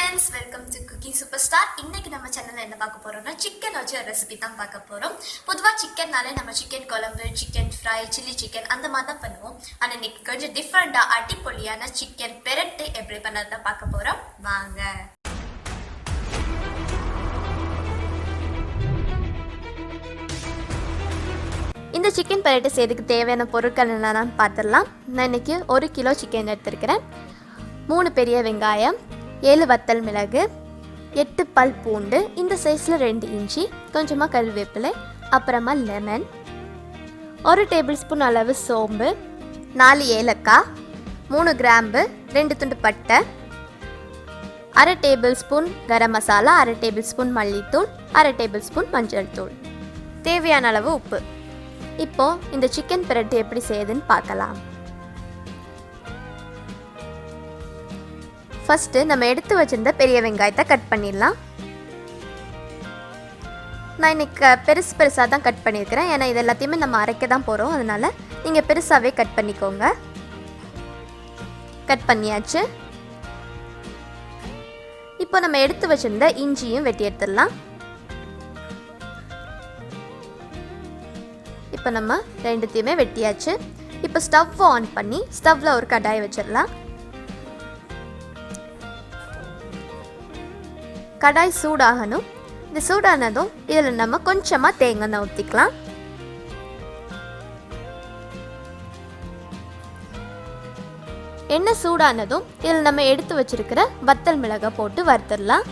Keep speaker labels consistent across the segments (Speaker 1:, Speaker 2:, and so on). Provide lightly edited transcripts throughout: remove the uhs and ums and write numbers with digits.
Speaker 1: friends, welcome to Cooking Superstar. இன்னைக்கு நம்ம சேனல்ல என்ன பார்க்க போறோம்னா சிக்கன் வச்சு ஒரு ரெசிபி தான் பார்க்க போறோம். பொதுவா சிக்கன்னாலே நம்ம சிக்கன் குழம்பு, சிக்கன் ஃப்ரை, சில்லி சிக்கன் அந்த மாதிரி தான் பண்ணுவோம். ஆனா இன்னைக்கு கொஞ்சம் டிஃபரெண்டா அடிப்பொலியான சிக்கன் பெரட்டு எப்படி பண்ணறத பார்க்க போறோம். வாங்க. இந்த சிக்கன் பெரட்டு செய்யறதுக்கு தேவையான பொருட்கள் என்னென்னு பார்த்துடலாம். நான் இன்னைக்கு 1 கிலோ சிக்கன் எடுத்துருக்கிறேன். 3 பெரிய வெங்காயம், 7 வத்தல் மிளகு, 8 பல் பூண்டு, இந்த சைஸில் 2 இஞ்சி, கொஞ்சமாக கருவேப்பிலை, அப்புறமா லெமன், 1 டேபிள் ஸ்பூன் அளவு சோம்பு, 4 ஏலக்காய், 3 கிராம்பு, 2 துண்டு பட்டை, 1/2 table spoon garam masala, 1/2 table spoon மல்லித்தூள், 1/2 டேபிள் ஸ்பூன் மஞ்சள் தூள், தேவையான அளவு உப்பு. இப்போது இந்த சிக்கன் பெரட்டு எப்படி செய்யுதுன்னு பார்க்கலாம். ஃபஸ்ட்டு நம்ம எடுத்து வச்சுருந்த பெரிய வெங்காயத்தை கட் பண்ணிடலாம். நான் இன்றைக்கி பெருசாக தான் கட் பண்ணியிருக்கிறேன். ஏன்னா இது எல்லாத்தையுமே நம்ம அரைக்க தான் போகிறோம். அதனால் நீங்கள் பெருசாகவே கட் பண்ணிக்கோங்க. கட் பண்ணியாச்சு. இப்போ நம்ம எடுத்து வச்சுருந்த இஞ்சியும் வெட்டி எடுத்துடலாம். இப்போ நம்ம ரெண்டுத்தையுமே வெட்டியாச்சு. இப்போ ஸ்டவ் ஆன் பண்ணி ஸ்டவ்வில் ஒரு கடாய் வச்சிடலாம். கடாய் சூடாகணும். இது சூடானதும் இதில் நம்ம கொஞ்சமாக தேங்காய் ஊற்றிக்கலாம். எண்ணெய் சூடானதும் இதில் நம்ம எடுத்து வச்சிருக்கிற வத்தல் மிளகாய் போட்டு வறுத்துடலாம்.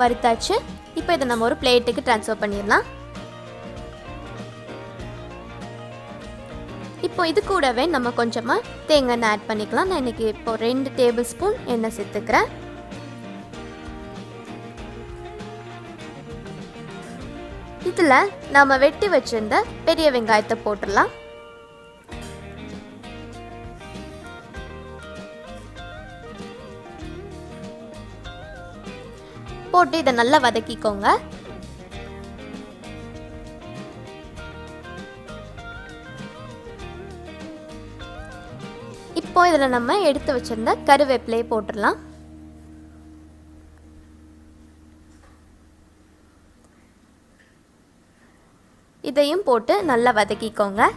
Speaker 1: வறுத்தாச்சு. இப்போ இதை நம்ம ஒரு பிளேட்டுக்கு ட்ரான்ஸ்ஃபர் பண்ணிடலாம். இப்போ இது கூடவே நம்ம கொஞ்சமாக தேங்காய் எண்ணெய் ஆட் பண்ணிக்கலாம். நான் இன்றைக்கி இப்போ 2 டேபிள் ஸ்பூன் எண்ணெய் சேர்த்துக்கிறேன். இதில் நம்ம வெட்டி வச்சிருந்த பெரிய வெங்காயத்தை போட்டுடலாம். போட்டு இதை நல்லா வதக்கிக்கோங்க. இப்போ இதில் நம்ம எடுத்து வச்சிருந்த கருவேப்பிலையை போட்டுடலாம். இதையும் போட்டு நல்லா வதக்கிக்கோங்க.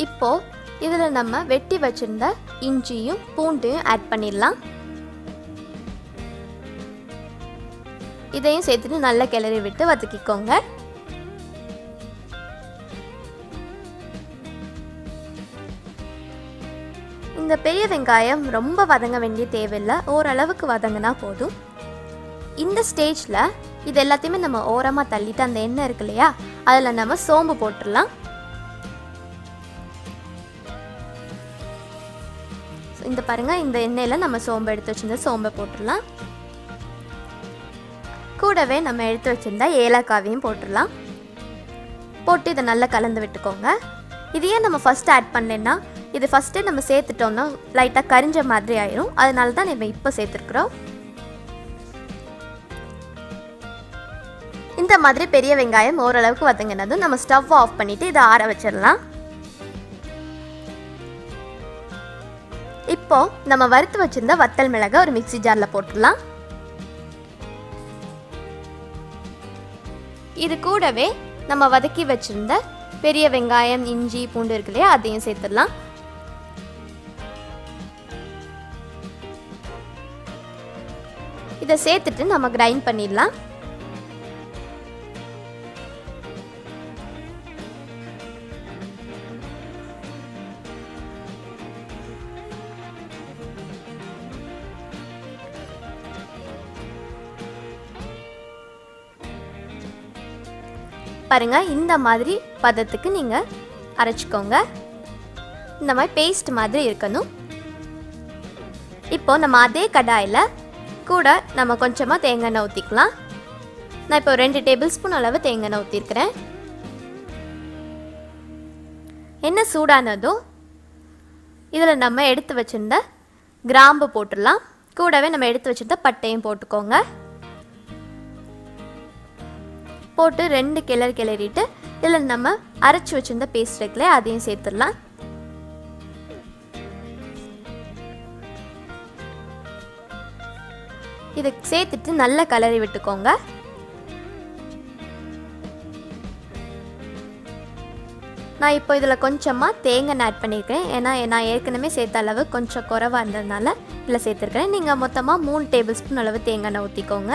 Speaker 1: இப்போ இதில் நம்ம வெட்டி வச்சிருந்த இஞ்சியும் பூண்டையும் ஆட் பண்ணிடலாம். இதையும் சேர்த்துட்டு நல்லா கிளறி விட்டு வதக்கிக்கோங்க. இந்த பெரிய வெங்காயம் ரொம்ப வதங்க வேண்டிய தேவையில்லை. ஓரளவுக்கு வதங்கினா போதும். இந்த ஸ்டேஜில் இது எல்லாத்தையுமே நம்ம ஓரமாக தள்ளிட்டு அந்த எண்ணெய் இருக்கு இல்லையா, அதில் நம்ம சோம்பு போட்டுடலாம். இந்த பாருங்கள், இந்த எண்ணெயில் நம்ம சோம்பு எடுத்து வச்சிருந்த சோம்பை போட்டுடலாம். கூடவே நம்ம எடுத்து வச்சிருந்தா ஏலக்காவையும் போட்டுடலாம். போட்டு இதை நல்லா கலந்து விட்டுக்கோங்க. இதையே நம்ம ஃபஸ்ட்டு ஆட் பண்ணலன்னா இது ஃபஸ்ட்டே நம்ம சேர்த்துட்டோம்னா லைட்டாக கரிஞ்ச மாதிரி ஆயிரும். அதனால தான் நம்ம இப்போ சேர்த்துருக்குறோம். இந்த மாதிரி பெரிய வெங்காயம் ஓரளவுக்கு வதங்கினதும் நம்ம ஸ்டவ் ஆஃப் பண்ணிவிட்டு இதை ஆற வச்சிடலாம். இப்போ நம்ம வறுத்து வச்சிருந்த வத்தல் மிளகாய் ஒரு மிக்ஸி ஜாரில் போட்டுடலாம். இது கூடவே நம்ம வதக்கி வச்சிருந்த பெரிய வெங்காயம், இஞ்சி, பூண்டு இருக்கு இல்லையா, அதையும் சேர்த்துடலாம். இதை சேர்த்துட்டு நம்ம கிரைண்ட் பண்ணிடலாம். பாருங்கள், இந்த மாதிரி பதத்துக்கு நீங்கள் அரைச்சிக்கோங்க. இந்த மாதிரி பேஸ்ட் மாதிரி இருக்கணும். இப்போ நம்ம அதே கடாயில் கூட நம்ம கொஞ்சமாக தேங்காய் எண்ணெய் ஊற்றிக்கலாம். நான் இப்போ 2 டேபிள் ஸ்பூன் அளவு தேங்காய் எண்ணெய் ஊற்றிருக்கிறேன். எண்ணெய் சூடானதும் இதில் நம்ம எடுத்து வச்சிருந்த கிராம்பு போட்டுடலாம். கூடவே நம்ம எடுத்து வச்சிருந்த பட்டையும் போட்டுக்கோங்க. போட்டு 2 கிளறிட்டு இதில் நம்ம அரைச்சி வச்சிருந்த பேஸ்ட் இருக்குல்ல, அதையும் சேர்த்துடலாம். இதை சேர்த்துட்டு நல்லா கிளறி விட்டுக்கோங்க. நான் இப்போ இதில் கொஞ்சமாக தேங்காய் ஆட் பண்ணியிருக்கேன். ஏன்னா நான் ஏற்கனவே சேர்த்த அளவு கொஞ்சம் குறைவாக இருந்ததுனால இதில் சேர்த்துருக்கேன். நீங்கள் மொத்தமாக 3 டேபிள் ஸ்பூன் அளவு தேங்காய் எண்ணெய் ஊற்றிக்கோங்க.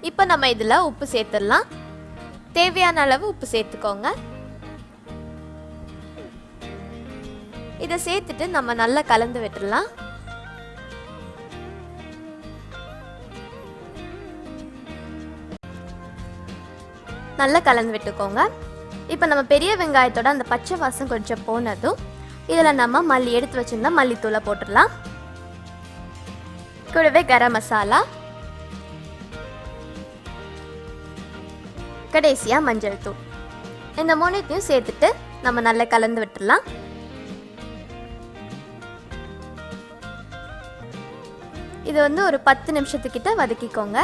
Speaker 1: இப்போ நம்ம இதில் உப்பு சேர்த்துடலாம். தேவையான அளவு உப்பு சேர்த்துக்கோங்க. இதை சேர்த்துட்டு நம்ம நல்லா கலந்து விட்டுடலாம். நல்லா கலந்து விட்டுக்கோங்க. இப்போ நம்ம பெரிய வெங்காயத்தோட அந்த பச்சை வாசம் கொஞ்சம் போனதும் இதில் நம்ம எடுத்து வச்சிருந்தா மல்லித்தூளை போட்டுடலாம். கூடவே கரம் மசாலா, கடைசியாக மஞ்சள் தூள், இந்த 3த்தையும் சேர்த்துட்டு நம்ம நல்லா கலந்து விட்டுடலாம். இது ஒரு 10 நிமிஷத்துக்கிட்ட வதக்கிக்கோங்க.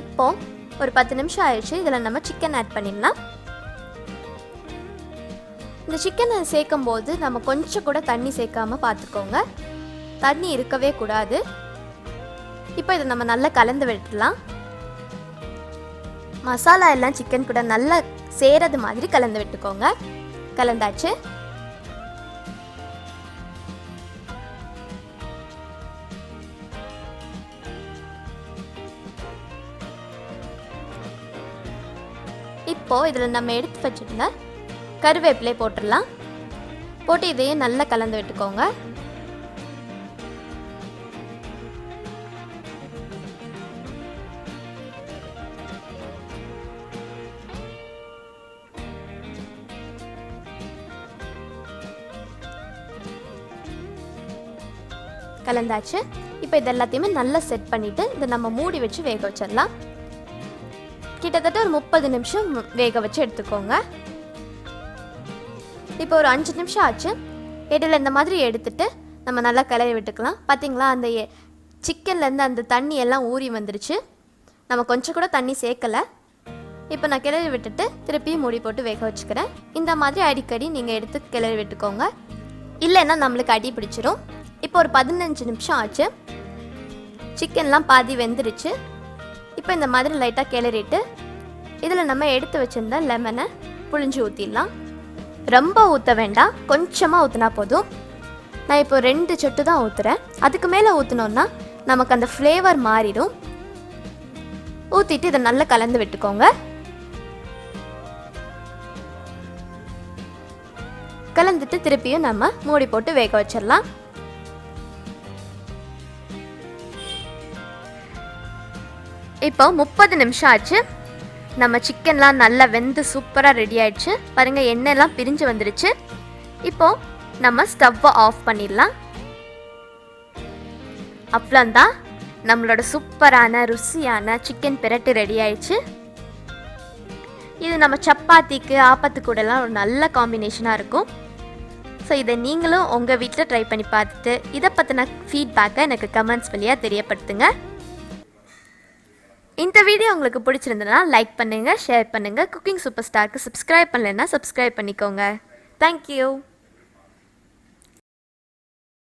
Speaker 1: இப்போ ஒரு 10 நிமிஷம் ஆயிடுச்சு. இதில் நம்ம சிக்கன் ஆட் பண்ணிடலாம். இந்த சிக்கனை சேர்க்கும் போது நம்ம கொஞ்சம் கூட தண்ணி சேர்க்காம பார்த்துக்கோங்க. தண்ணி இருக்கவே கூடாது. இப்போ இதை நம்ம நல்லா கலந்து விட்டுடலாம். மசாலா எல்லாம் சிக்கன் கூட நல்லா சேரது மாதிரி கலந்து விட்டுக்கோங்க. கலந்தாச்சு. இப்போ இதில் நம்ம எடுத்து வச்சிருந்த கருவேப்பிலை போட்டுடலாம். போட்டு இதையும் நல்லா கலந்து விட்டுக்கோங்க. கலந்தாச்சு. இப்போ இது எல்லாத்தையுமே நல்லா செட் பண்ணிவிட்டு இதை நம்ம மூடி வச்சு வேக வச்சிடலாம். கிட்டத்தட்ட ஒரு 30 நிமிஷம் வேக வச்சு எடுத்துக்கோங்க. இப்போ ஒரு 5 நிமிஷம் ஆச்சு. இடையில இந்த மாதிரி எடுத்துட்டு நம்ம நல்லா கிளறி விட்டுக்கலாம். பார்த்தீங்களா, அந்த சிக்கன்லேருந்து அந்த தண்ணி எல்லாம் ஊறி வந்துருச்சு. நம்ம கொஞ்சம் கூட தண்ணி சேர்க்கலை. இப்போ நான் கிளறி விட்டுட்டு திருப்பியும் மூடி போட்டு வேக வச்சுக்கிறேன். இந்த மாதிரி அடிக்கடி நீங்கள் எடுத்து கிளறி விட்டுக்கோங்க, இல்லைன்னா நம்மளுக்கு அடி பிடிச்சிரும். இப்போ ஒரு 15 நிமிஷம் ஆச்சு. சிக்கன்லாம் பாதி வெந்துருச்சு. இப்போ இந்த மாதிரி லைட்டாக கிளறிட்டு இதில் நம்ம எடுத்து வச்சுருந்த லெமனை புழிஞ்சு ஊற்றிடலாம். ரொம்ப ஊற்ற வேண்டாம், கொஞ்சமாக ஊற்றினா போதும். நான் இப்போ 2 சொட்டு தான் ஊற்றுறேன். அதுக்கு மேலே ஊற்றினோன்னா நமக்கு அந்த ஃப்ளேவர் மாறிடும். ஊற்றிட்டு இதை நல்லா கலந்து விட்டுக்கோங்க. கலந்துட்டு திருப்பியும் நம்ம மூடி போட்டு வேக வச்சிடலாம். இப்போ 30 நிமிஷம் ஆச்சு. நம்ம சிக்கன்லாம் நல்லா வெந்து சூப்பராக ரெடி ஆயிடுச்சு. பாருங்கள், எண்ணெய்லாம் பிரிஞ்சு வந்துடுச்சு. இப்போ நம்ம ஸ்டவ்வை ஆஃப் பண்ணிடலாம். அவ்வளோந்தான், நம்மளோட சூப்பரான ருசியான சிக்கன் பெரட்டு ரெடி ஆயிடுச்சு. இது நம்ம சப்பாத்திக்கு ஆப்பத்து கூடலாம் ஒரு நல்ல காம்பினேஷனாக இருக்கும். ஸோ இதை நீங்களும் உங்கள் வீட்டில் ட்ரை பண்ணி பார்த்துட்டு இதை பற்றின ஃபீட்பேக்கை எனக்கு கமெண்ட்ஸ் வழியாக தெரியப்படுத்துங்க. இந்த வீடியோ உங்களுக்கு பிடிச்சிருந்ததுன்னா லைக் பண்ணுங்கள், ஷேர் பண்ணுங்கள். குக்கிங் சூப்பர் ஸ்டாருக்கு சப்ஸ்கிரைப் பண்ணலைன்னா சப்ஸ்கிரைப் பண்ணிக்கோங்க. தேங்க்யூ.